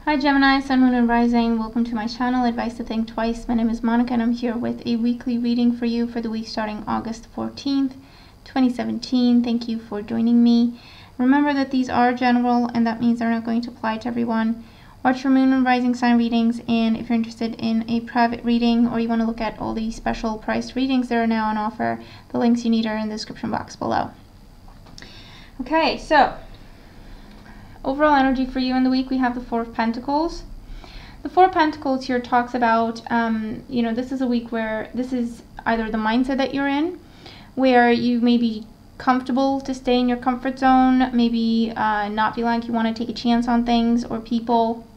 Hi Gemini, Sun, Moon, and Rising. Welcome to my channel, Advice to Think Twice. My name is Monica and I'm here with a weekly reading for you for the week starting August 14th, 2017. Thank you for joining me. Remember that these are general and that means they're not going to apply to everyone. Watch your Moon and Rising sign readings, and if you're interested in a private reading or you want to look at all the special priced readings that are now on offer, the links you need are in the description box below. Okay, so overall energy for you in the week, we have the Four of Pentacles. The Four of Pentacles here talks about, this is a week where this is either the mindset that you're in, where you may be comfortable to stay in your comfort zone, maybe not feel like you want to take a chance on things or people,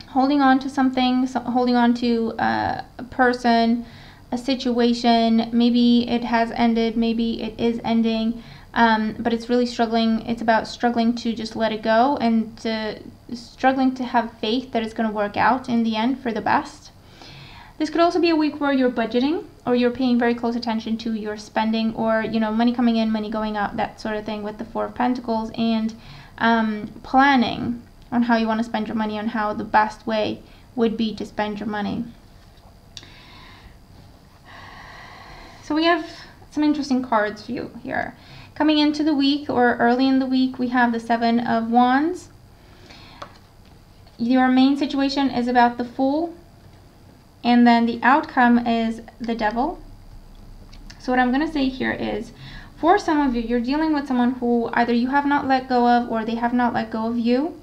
holding on to something, holding on to a person, a situation. Maybe it has ended, maybe it is ending. But it's really struggling. It's about struggling to just let it go and struggling to have faith that it's going to work out in the end for the best. This could also be a week where you're budgeting or you're paying very close attention to your spending, or money coming in, money going out, that sort of thing with the Four of Pentacles, and planning on how you want to spend your money, on how the best way would be to spend your money. So we have some interesting cards for you here. Coming into the week or early in the week, we have the Seven of Wands. Your main situation is about the Fool, and then the outcome is the Devil. So what I'm going to say here is, for some of you, you're dealing with someone who either you have not let go of or they have not let go of you.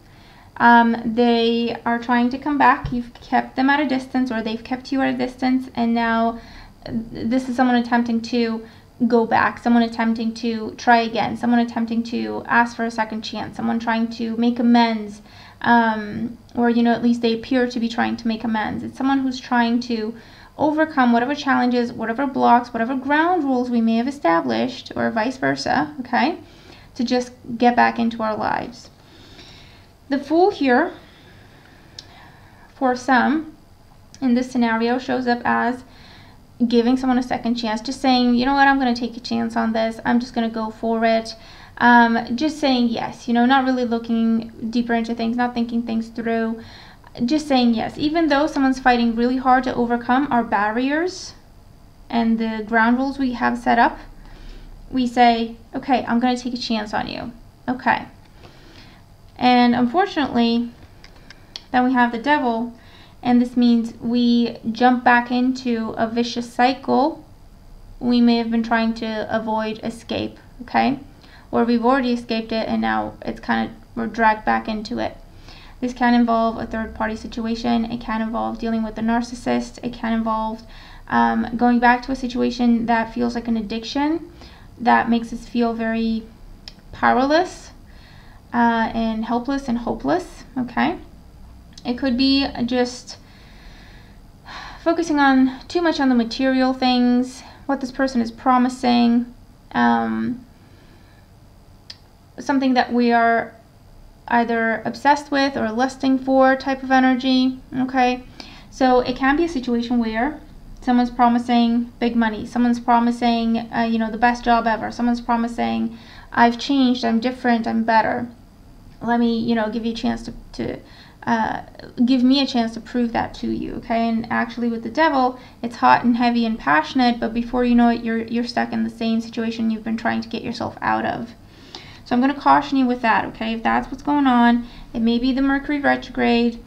They are trying to come back. You've kept them at a distance, or they've kept you at a distance, and now this is someone attempting to go back, someone attempting to try again, someone attempting to ask for a second chance, someone trying to make amends, or at least they appear to be trying to make amends. It's someone who's trying to overcome whatever challenges, whatever blocks, whatever ground rules we may have established, or vice versa, okay, to just get back into our lives. The Fool here, for some in this scenario, shows up as giving someone a second chance, just saying, you know what, I'm going to take a chance on this, I'm just going to go for it, just saying yes, not really looking deeper into things, not thinking things through, just saying yes, even though someone's fighting really hard to overcome our barriers and the ground rules we have set up. We say, okay, I'm going to take a chance on you, okay. And unfortunately, then we have the Devil. And this means we jump back into a vicious cycle we may have been trying to avoid, escape, okay? Or we've already escaped it and now it's we're dragged back into it. This can involve a third-party situation. It can involve dealing with a narcissist. It can involve going back to a situation that feels like an addiction, that makes us feel very powerless and helpless and hopeless, okay? It could be just focusing on too much on the material things, what this person is promising, something that we are either obsessed with or lusting for type of energy, okay? So it can be a situation where someone's promising big money, someone's promising, the best job ever, someone's promising, I've changed, I'm different, I'm better. Let me, give you a chance to give me a chance to prove that to you, okay? And actually with the Devil, it's hot and heavy and passionate, but before you know it, you're stuck in the same situation you've been trying to get yourself out of. So I'm going to caution you with that, okay? If that's what's going on, it may be the Mercury retrograde.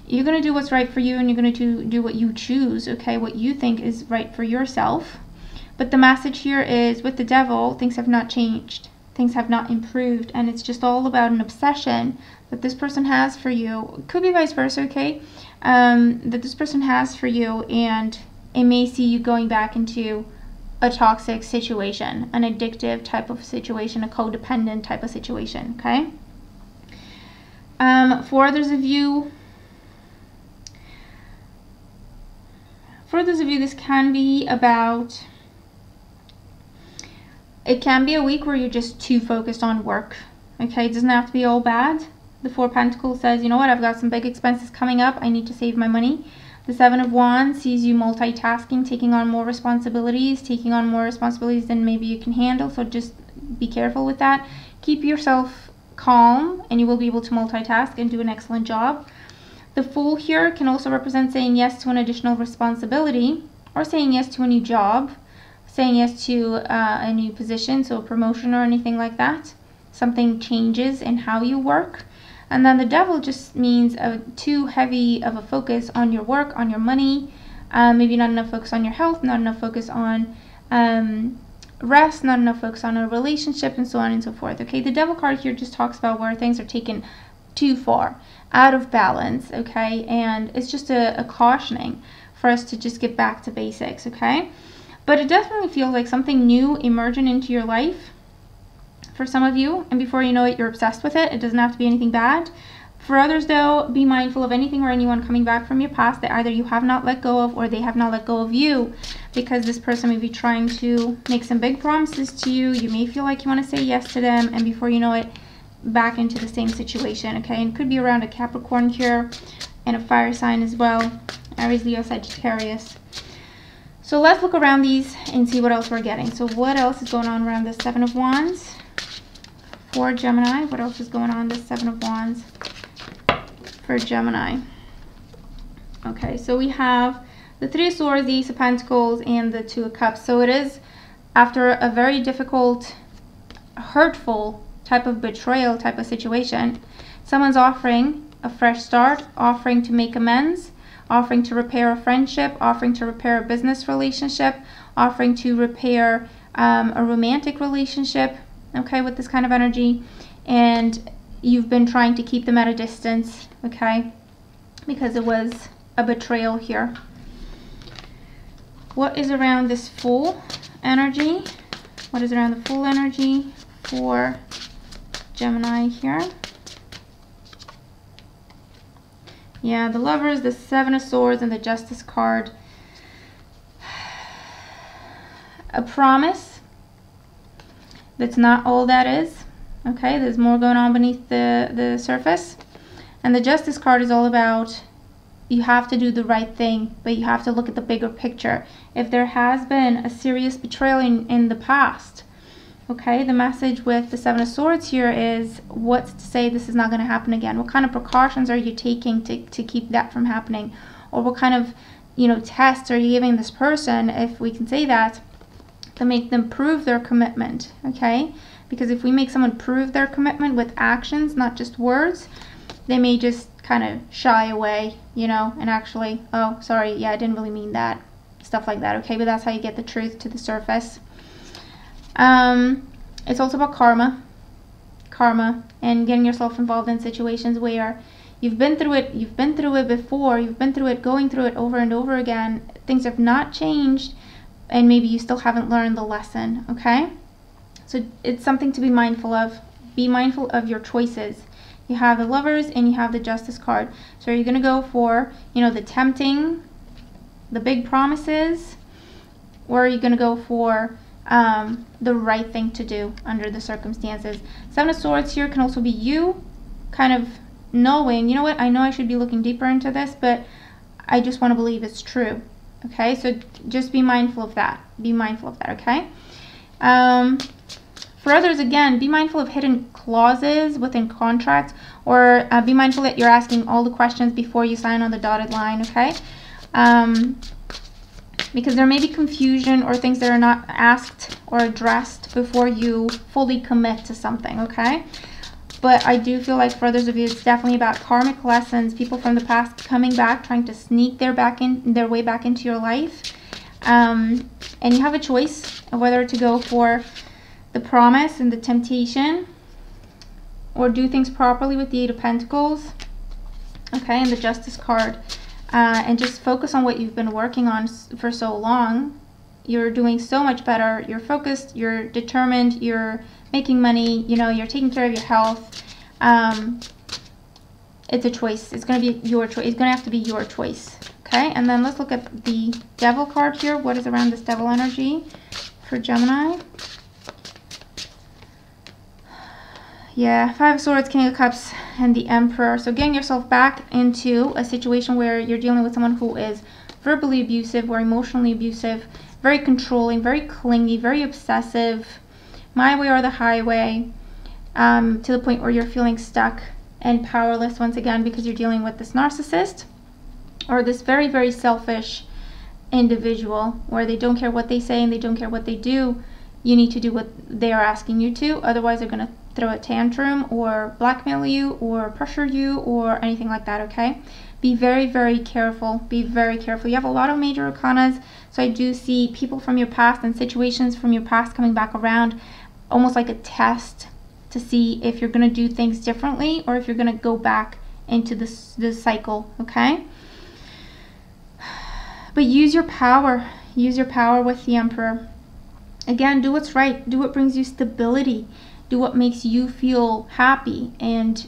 You're going to do what's right for you, and you're going to do what you choose, okay? What you think is right for yourself. But the message here is, with the Devil, things have not changed. Things have not improved, and it's just all about an obsession that this person has for you. It could be vice versa, okay? That this person has for you, and it may see you going back into a toxic situation, an addictive type of situation, a codependent type of situation, okay? For others of you, this can be about, it can be a week where you're just too focused on work, okay? It doesn't have to be all bad. The Four of Pentacles says, you know what, I've got some big expenses coming up, I need to save my money. The Seven of Wands sees you multitasking, taking on more responsibilities than maybe you can handle, so just be careful with that. Keep yourself calm and you will be able to multitask and do an excellent job. The Fool here can also represent saying yes to an additional responsibility, or saying yes to a new job, saying yes to a new position, so a promotion or anything like that. Something changes in how you work. And then the Devil just means too heavy of a focus on your work, on your money, maybe not enough focus on your health, not enough focus on rest, not enough focus on a relationship, and so on and so forth. Okay, the Devil card here just talks about where things are taken too far, out of balance, okay, and it's just a cautioning for us to just get back to basics, okay? But it definitely feels like something new emerging into your life for some of you, and before you know it, you're obsessed with it. It doesn't have to be anything bad. For others, though, be mindful of anything or anyone coming back from your past that either you have not let go of or they have not let go of you, because this person may be trying to make some big promises to you. You may feel like you want to say yes to them, and before you know it, back into the same situation, okay? And it could be around a Capricorn here and a fire sign as well, Aries, Leo, Sagittarius. So let's look around these and see what else we're getting. So what else is going on around the Seven of Wands for Gemini? What else is going on the Seven of Wands for Gemini? Okay, so we have the Three of Swords, the Ace of Pentacles, and the Two of Cups. So it is after a very difficult, hurtful type of betrayal type of situation. Someone's offering a fresh start, offering to make amends, offering to repair a friendship, offering to repair a business relationship, offering to repair a romantic relationship, okay, with this kind of energy. And you've been trying to keep them at a distance, okay, because it was a betrayal here. What is around this Fool energy? What is around the Fool energy for Gemini here? Yeah, the Lovers, the Seven of Swords, and the Justice card. A promise that's not all that is. Okay, there's more going on beneath the surface. And the Justice card is all about you have to do the right thing, but you have to look at the bigger picture. If there has been a serious betrayal in the past, okay, the message with the Seven of Swords here is what's to say this is not going to happen again? What kind of precautions are you taking to keep that from happening? Or what kind of, you know, tests are you giving this person, if we can say that, to make them prove their commitment, okay? Because if we make someone prove their commitment with actions, not just words, they may just kind of shy away, you know, and actually, oh, sorry, yeah, I didn't really mean that, stuff like that, okay? But that's how you get the truth to the surface. It's also about karma, and getting yourself involved in situations where you've been through it before, you've been through it, going through it over and over again. Things have not changed, and maybe you still haven't learned the lesson, okay? So it's something to be mindful of. Be mindful of your choices. You have the Lovers and you have the Justice card. So are you going to go for, you know, the tempting, the big promises, or are you going to go for the right thing to do under the circumstances? Seven of Swords here can also be you kind of knowing, you know what, I know I should be looking deeper into this, but I just want to believe it's true. Okay, so just be mindful of that. Be mindful of that, okay? For others, again, be mindful of hidden clauses within contracts, or be mindful that you're asking all the questions before you sign on the dotted line, okay? Because there may be confusion or things that are not asked or addressed before you fully commit to something, okay? But I do feel like for others of you, it's definitely about karmic lessons, people from the past coming back, trying to sneak their way back into your life. And you have a choice of whether to go for the promise and the temptation, or do things properly with the Eight of Pentacles, okay, and the Justice card. And just focus on what you've been working on for so long. You're doing so much better. You're focused, you're determined, you're making money, you know, you're taking care of your health. It's a choice. It's going to be your choice. It's going to have to be your choice. Okay, and then let's look at the Devil card here. What is around this Devil energy for Gemini? Yeah, Five of Swords, King of Cups, and the Emperor. So getting yourself back into a situation where you're dealing with someone who is verbally abusive or emotionally abusive, very controlling, very clingy, very obsessive, my way or the highway, to the point where you're feeling stuck and powerless once again, because you're dealing with this narcissist or this very, very selfish individual where they don't care what they say and they don't care what they do. You need to do what they are asking you to, otherwise they're going to throw a tantrum or blackmail you or pressure you or anything like that, okay? Be very, very careful. Be very careful. You have a lot of major arcanas, so I do see people from your past and situations from your past coming back around, almost like a test to see if you're going to do things differently or if you're going to go back into this cycle, okay? But use your power. Use your power with the Emperor. Again, do what's right. Do what brings you stability. Do what makes you feel happy and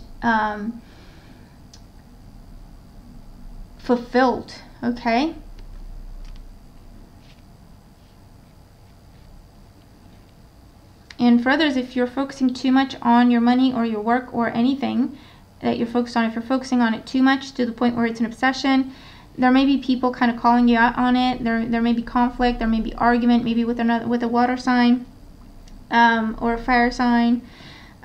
fulfilled, okay? And for others, if you're focusing too much on your money or your work or anything that you're focused on, if you're focusing on it too much to the point where it's an obsession, there may be people kind of calling you out on it. There may be conflict, there may be argument, maybe with a water sign or a fire sign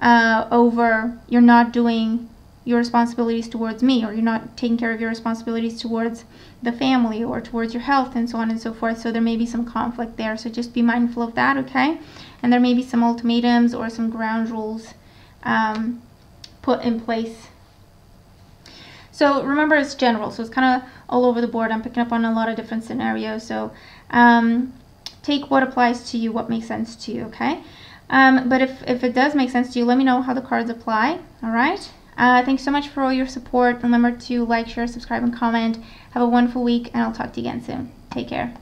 over you're not doing your responsibilities towards me, or you're not taking care of your responsibilities towards the family or towards your health and so on and so forth. So there may be some conflict there, so just be mindful of that, okay? And there may be some ultimatums or some ground rules put in place. So remember, it's general, so it's kind of all over the board. I'm picking up on a lot of different scenarios, so take what applies to you, what makes sense to you, okay? But if it does make sense to you, let me know how the cards apply, all right? Thanks so much for all your support. Remember to like, share, subscribe, and comment. Have a wonderful week, and I'll talk to you again soon. Take care.